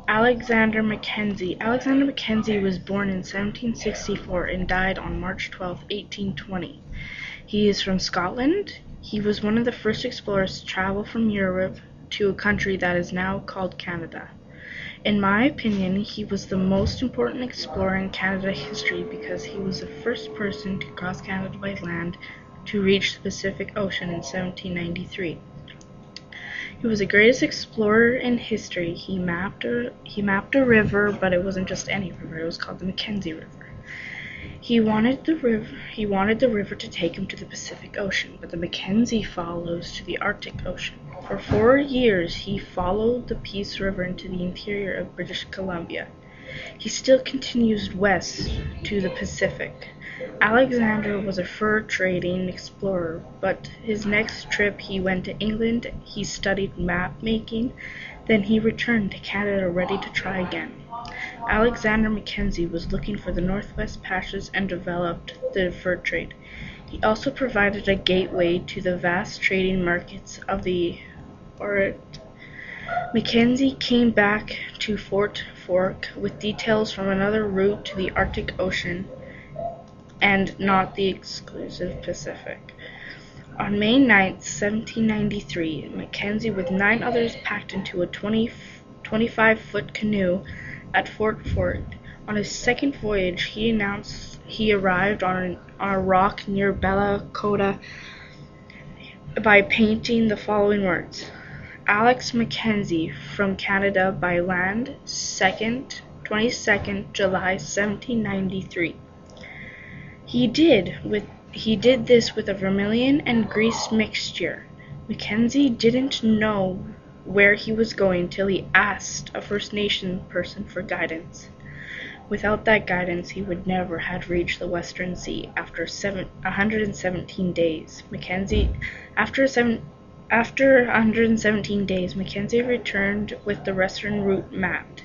Alexander Mackenzie. Alexander Mackenzie was born in 1764 and died on March 12, 1820. He is from Scotland. He was one of the first explorers to travel from Europe to a country that is now called Canada. In my opinion, he was the most important explorer in Canada history because he was the first person to cross Canada by land to reach the Pacific Ocean in 1793. He was the greatest explorer in history. He mapped a river, but it wasn't just any river. It was called the Mackenzie River. He wanted the river to take him to the Pacific Ocean, but the Mackenzie follows to the Arctic Ocean. For 4 years, he followed the Peace River into the interior of British Columbia. He still continues west to the Pacific. Alexander was a fur trading explorer, but his next trip he went to England, he studied map making, then he returned to Canada ready to try again. Alexander Mackenzie was looking for the Northwest Passage and developed the fur trade. He also provided a gateway to the vast trading markets of the Orient. Mackenzie came back to Fort Fork with details from another route to the Arctic Ocean and not the exclusive Pacific. On May 9, 1793, Mackenzie with 9 others packed into a 25-foot canoe at Fort Fork. On his second voyage, he announced he arrived on a rock near Bella Cota by painting the following words: Alex Mackenzie from Canada by land, 22nd July 1793. He did this with a vermilion and grease mixture. Mackenzie didn't know where he was going till he asked a First Nation person for guidance. Without that guidance, he would never have reached the Western Sea after 117 days. After 117 days, Mackenzie returned with the western route mapped.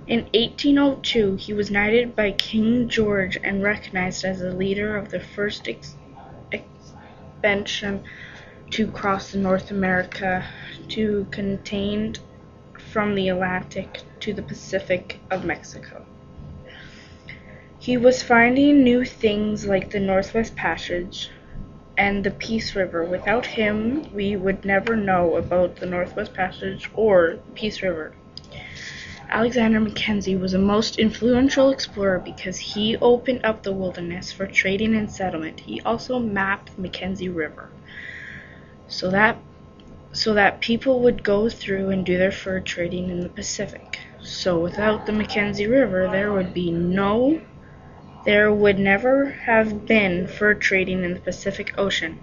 In 1802, he was knighted by King George and recognized as the leader of the first expedition to cross North America to contained from the Atlantic to the Pacific of Mexico. He was finding new things like the Northwest Passage and the Peace River. Without him, we would never know about the Northwest Passage or the Peace River. Alexander Mackenzie was a most influential explorer because he opened up the wilderness for trading and settlement. He also mapped the Mackenzie River so that people would go through and do their fur trading in the Pacific. So without the Mackenzie River, there would never have been fur trading in the Pacific Ocean.